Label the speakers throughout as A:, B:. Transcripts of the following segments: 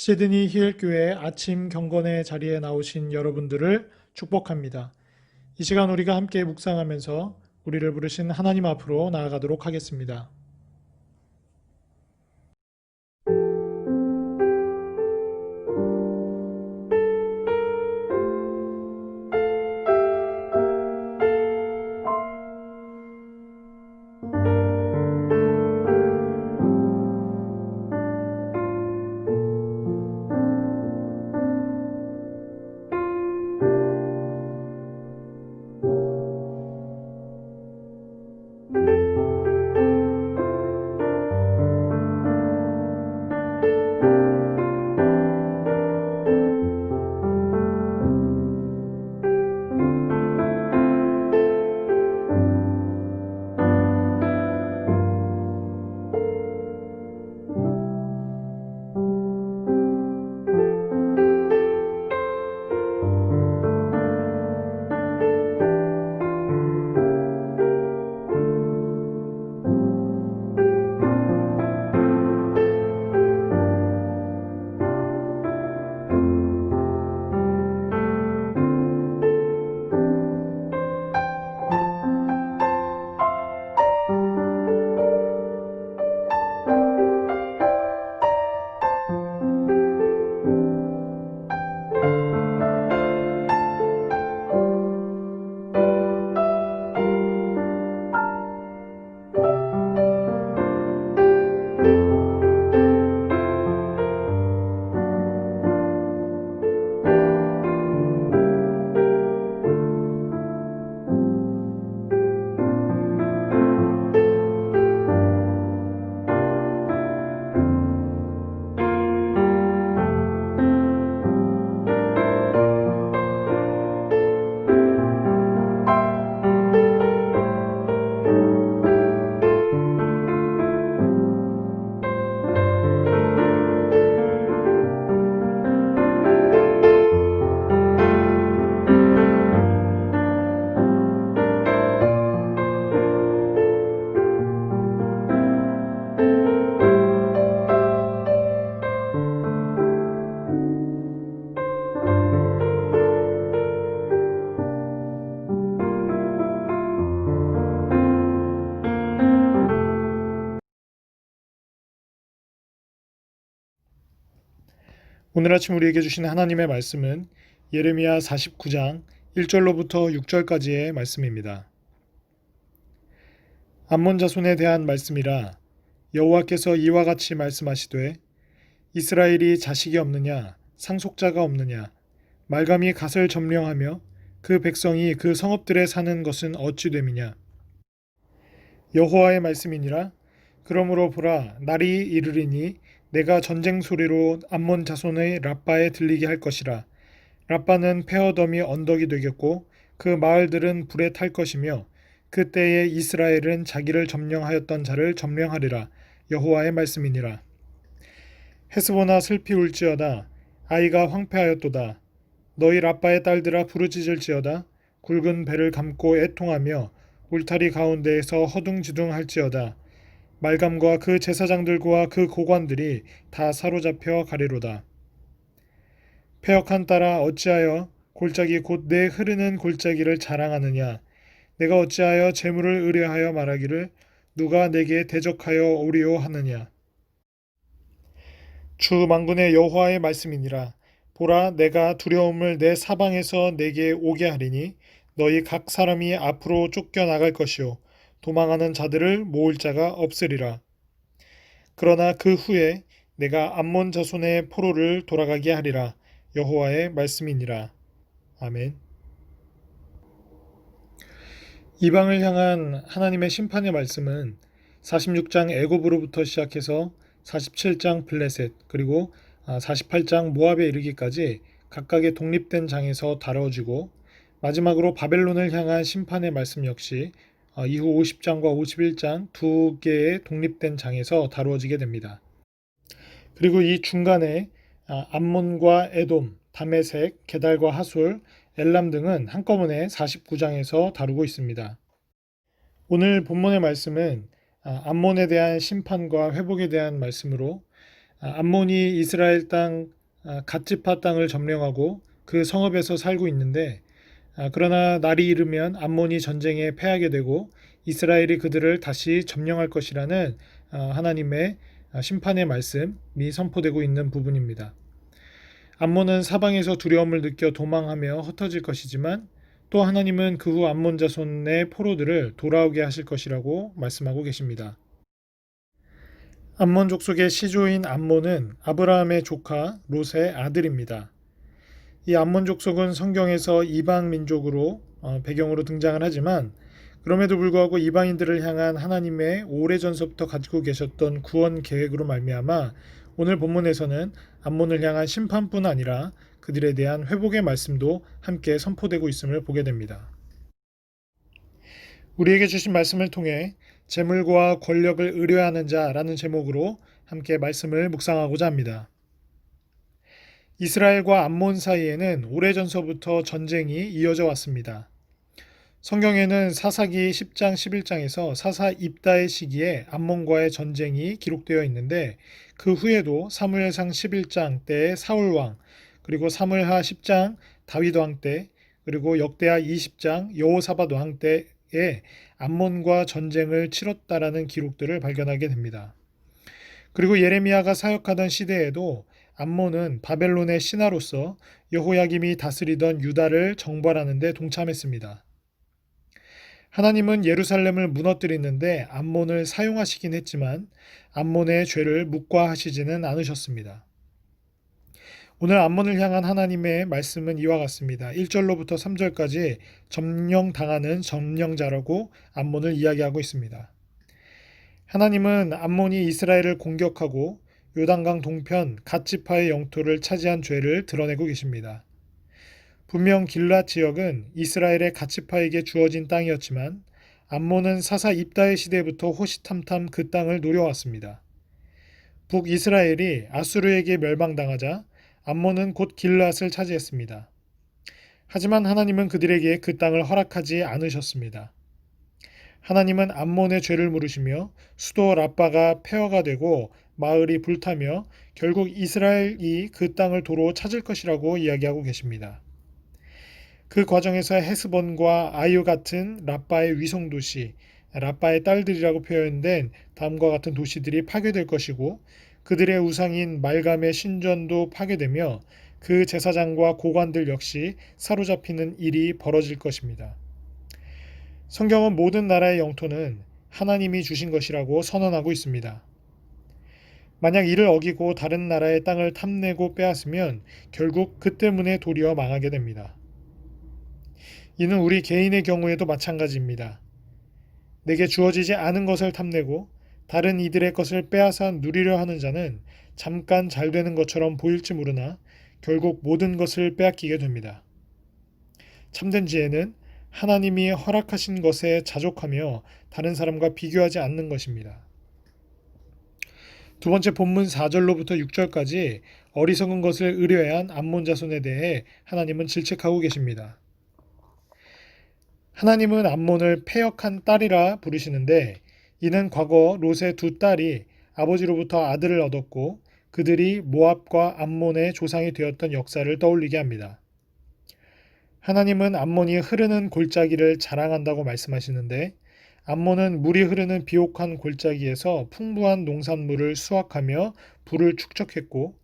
A: 시드니 힐교회 아침 경건의 자리에 나오신 여러분들을 축복합니다. 이 시간 우리가 함께 묵상하면서 우리를 부르신 하나님 앞으로 나아가도록 하겠습니다. 오늘 아침 우리에게 주신 하나님의 말씀은 예레미야 49장 1절로부터 6절까지의 말씀입니다. 암몬 자손에 대한 말씀이라. 여호와께서 이와 같이 말씀하시되 이스라엘이 자식이 없느냐 상속자가 없느냐 말감이 갓을 점령하며 그 백성이 그 성읍들에 사는 것은 어찌 됨이냐. 여호와의 말씀이니라. 그러므로 보라, 날이 이르리니 내가 전쟁 소리로 암몬 자손의 랍바에 들리게 할 것이라. 랍바는 페어덤이 언덕이 되겠고 그 마을들은 불에 탈 것이며 그때에 이스라엘은 자기를 점령하였던 자를 점령하리라. 여호와의 말씀이니라. 헤스보나 슬피 울지어다. 아이가 황폐하였도다. 너희 랍바의 딸들아 부르짖을지어다. 굵은 배를 감고 애통하며 울타리 가운데에서 허둥지둥할지어다. 말감과 그 제사장들과 그 고관들이 다 사로잡혀 가리로다. 패역한 딸아 어찌하여 골짜기 곧 내 흐르는 골짜기를 자랑하느냐. 내가 어찌하여 재물을 의뢰하여 말하기를 누가 내게 대적하여 오리오 하느냐. 주 만군의 여호와의 말씀이니라. 보라, 내가 두려움을 내 사방에서 내게 오게 하리니 너희 각 사람이 앞으로 쫓겨나갈 것이요 도망하는 자들을 모을 자가 없으리라. 그러나 그 후에 내가 암몬 자손의 포로를 돌아가게 하리라. 여호와의 말씀이니라. 아멘. 이방을 향한 하나님의 심판의 말씀은 46장 애굽으로부터 시작해서 47장 블레셋 그리고 48장 모압에 이르기까지 각각의 독립된 장에서 다뤄지고 마지막으로 바벨론을 향한 심판의 말씀 역시 이후 50장과 51장 두 개의 독립된 장에서 다루어지게 됩니다. 그리고 이 중간에 암몬과 에돔, 다메섹, 게달과 하솔, 엘람 등은 한꺼번에 49장에서 다루고 있습니다. 오늘 본문의 말씀은 암몬에 대한 심판과 회복에 대한 말씀으로 암몬이 이스라엘 땅 갓지파 땅을 점령하고 그 성읍에서 살고 있는데 그러나 날이 이르면 암몬이 전쟁에 패하게 되고 이스라엘이 그들을 다시 점령할 것이라는 하나님의 심판의 말씀이 선포되고 있는 부분입니다. 암몬은 사방에서 두려움을 느껴 도망하며 흩어질 것이지만 또 하나님은 그 후 암몬 자손의 포로들을 돌아오게 하실 것이라고 말씀하고 계십니다. 암몬 족속의 시조인 암몬은 아브라함의 조카 롯의 아들입니다. 이 암몬 족속은 성경에서 이방 민족으로 배경으로 등장을 하지만 그럼에도 불구하고 이방인들을 향한 하나님의 오래전서부터 가지고 계셨던 구원 계획으로 말미암아 오늘 본문에서는 암몬을 향한 심판뿐 아니라 그들에 대한 회복의 말씀도 함께 선포되고 있음을 보게 됩니다. 우리에게 주신 말씀을 통해 재물과 권력을 의뢰하는 자라는 제목으로 함께 말씀을 묵상하고자 합니다. 이스라엘과 암몬 사이에는 오래전서부터 전쟁이 이어져 왔습니다. 성경에는 사사기 10장 11장에서 사사 입다의 시기에 암몬과의 전쟁이 기록되어 있는데 그 후에도 사무엘상 11장 때의 사울 왕, 그리고 사무엘하 10장 다윗 왕 때, 그리고 역대하 20장 여호사밧 왕 때에 암몬과 전쟁을 치렀다라는 기록들을 발견하게 됩니다. 그리고 예레미야가 사역하던 시대에도 암몬은 바벨론의 신하로서 여호야김이 다스리던 유다를 정벌하는 데 동참했습니다. 하나님은 예루살렘을 무너뜨리는데 암몬을 사용하시긴 했지만 암몬의 죄를 묵과하시지는 않으셨습니다. 오늘 암몬을 향한 하나님의 말씀은 이와 같습니다. 1절로부터 3절까지 점령당하는 점령자라고 암몬을 이야기하고 있습니다. 하나님은 암몬이 이스라엘을 공격하고 요단강 동편 갓지파의 영토를 차지한 죄를 드러내고 계십니다. 분명 길랏 지역은 이스라엘의 갓지파에게 주어진 땅이었지만 암몬은 사사 입다의 시대부터 호시탐탐 그 땅을 노려왔습니다. 북이스라엘이 아수르에게 멸망당하자 암몬은 곧 길랏을 차지했습니다. 하지만 하나님은 그들에게 그 땅을 허락하지 않으셨습니다. 하나님은 암몬의 죄를 물으시며 수도 라빠가 폐허가 되고 마을이 불타며 결국 이스라엘이 그 땅을 도로 찾을 것이라고 이야기하고 계십니다. 그 과정에서 헤스본과 아유 같은 라빠의 위성도시, 라빠의 딸들이라고 표현된 다음과 같은 도시들이 파괴될 것이고 그들의 우상인 말감의 신전도 파괴되며 그 제사장과 고관들 역시 사로잡히는 일이 벌어질 것입니다. 성경은 모든 나라의 영토는 하나님이 주신 것이라고 선언하고 있습니다. 만약 이를 어기고 다른 나라의 땅을 탐내고 빼앗으면 결국 그 때문에 도리어 망하게 됩니다. 이는 우리 개인의 경우에도 마찬가지입니다. 내게 주어지지 않은 것을 탐내고 다른 이들의 것을 빼앗아 누리려 하는 자는 잠깐 잘 되는 것처럼 보일지 모르나 결국 모든 것을 빼앗기게 됩니다. 참된 지혜는 하나님이 허락하신 것에 자족하며 다른 사람과 비교하지 않는 것입니다. 두 번째 본문 4절로부터 6절까지 어리석은 것을 의뢰한 암몬 자손에 대해 하나님은 질책하고 계십니다. 하나님은 암몬을 패역한 딸이라 부르시는데 이는 과거 롯의 두 딸이 아버지로부터 아들을 얻었고 그들이 모압과 암몬의 조상이 되었던 역사를 떠올리게 합니다. 하나님은 암몬이 흐르는 골짜기를 자랑한다고 말씀하시는데 암몬은 물이 흐르는 비옥한 골짜기에서 풍부한 농산물을 수확하며 부를 축적했고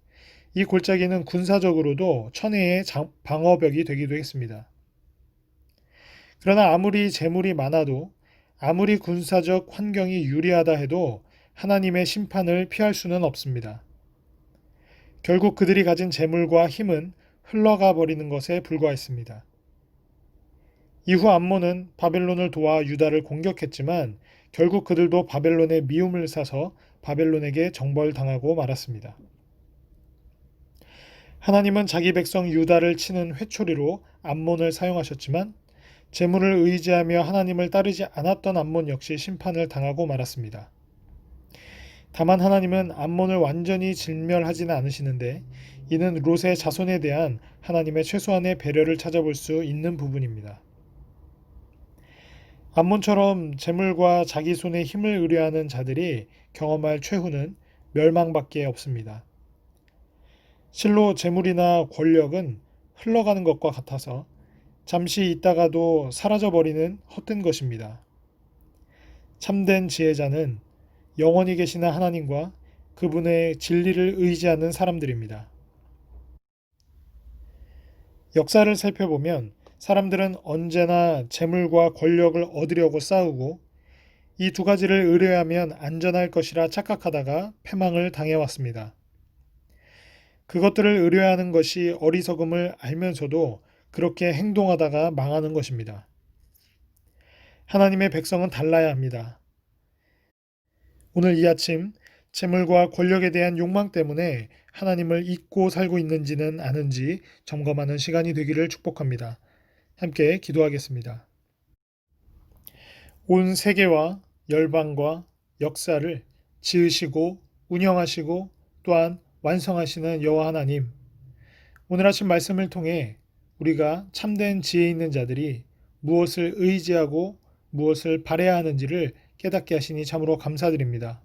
A: 이 골짜기는 군사적으로도 천혜의 방어벽이 되기도 했습니다. 그러나 아무리 재물이 많아도 아무리 군사적 환경이 유리하다 해도 하나님의 심판을 피할 수는 없습니다. 결국 그들이 가진 재물과 힘은 흘러가 버리는 것에 불과했습니다. 이후 암몬은 바벨론을 도와 유다를 공격했지만 결국 그들도 바벨론의 미움을 사서 바벨론에게 정벌당하고 말았습니다. 하나님은 자기 백성 유다를 치는 회초리로 암몬을 사용하셨지만 재물을 의지하며 하나님을 따르지 않았던 암몬 역시 심판을 당하고 말았습니다. 다만 하나님은 암몬을 완전히 진멸하지는 않으시는데 이는 롯의 자손에 대한 하나님의 최소한의 배려를 찾아볼 수 있는 부분입니다. 암몬처럼 재물과 자기 손에 힘을 의뢰하는 자들이 경험할 최후는 멸망밖에 없습니다. 실로 재물이나 권력은 흘러가는 것과 같아서 잠시 있다가도 사라져버리는 헛된 것입니다. 참된 지혜자는 영원히 계시는 하나님과 그분의 진리를 의지하는 사람들입니다. 역사를 살펴보면 사람들은 언제나 재물과 권력을 얻으려고 싸우고 이 두 가지를 의뢰하면 안전할 것이라 착각하다가 패망을 당해왔습니다. 그것들을 의뢰하는 것이 어리석음을 알면서도 그렇게 행동하다가 망하는 것입니다. 하나님의 백성은 달라야 합니다. 오늘 이 아침 재물과 권력에 대한 욕망 때문에 하나님을 잊고 살고 있는지는 아는지 점검하는 시간이 되기를 축복합니다. 함께 기도하겠습니다. 온 세계와 열방과 역사를 지으시고 운영하시고 또한 완성하시는 여호와 하나님, 오늘 아침 말씀을 통해 우리가 참된 지혜 있는 자들이 무엇을 의지하고 무엇을 바라야 하는지를 깨닫게 하시니 참으로 감사드립니다.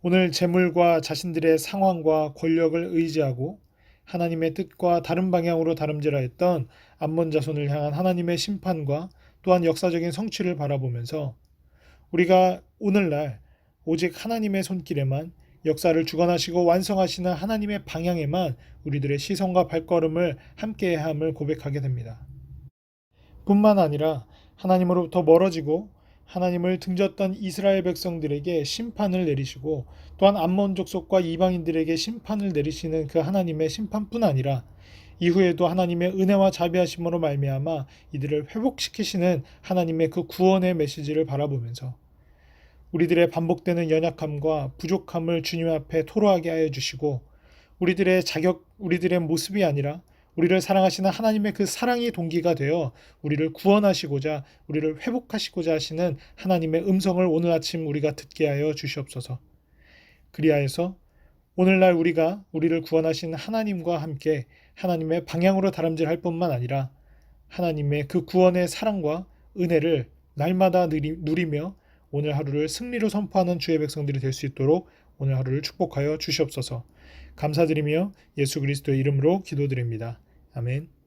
A: 오늘 재물과 자신들의 상황과 권력을 의지하고 하나님의 뜻과 다른 방향으로 다름질하였던 암몬 자손을 향한 하나님의 심판과 또한 역사적인 성취를 바라보면서 우리가 오늘날 오직 하나님의 손길에만 역사를 주관하시고 완성하시는 하나님의 방향에만 우리들의 시선과 발걸음을 함께해야 함을 고백하게 됩니다. 뿐만 아니라 하나님으로부터 멀어지고 하나님을 등졌던 이스라엘 백성들에게 심판을 내리시고 또한 암몬 족속과 이방인들에게 심판을 내리시는 그 하나님의 심판뿐 아니라 이후에도 하나님의 은혜와 자비하심으로 말미암아 이들을 회복시키시는 하나님의 그 구원의 메시지를 바라보면서 우리들의 반복되는 연약함과 부족함을 주님 앞에 토로하게 하여 주시고 우리들의 모습이 아니라 우리를 사랑하시는 하나님의 그 사랑이 동기가 되어 우리를 구원하시고자 우리를 회복하시고자 하시는 하나님의 음성을 오늘 아침 우리가 듣게 하여 주시옵소서. 그리하여서 오늘날 우리가 우리를 구원하신 하나님과 함께 하나님의 방향으로 다름질할 뿐만 아니라 하나님의 그 구원의 사랑과 은혜를 날마다 누리며 오늘 하루를 승리로 선포하는 주의 백성들이 될 수 있도록 오늘 하루를 축복하여 주시옵소서. 감사드리며 예수 그리스도의 이름으로 기도드립니다. 아멘.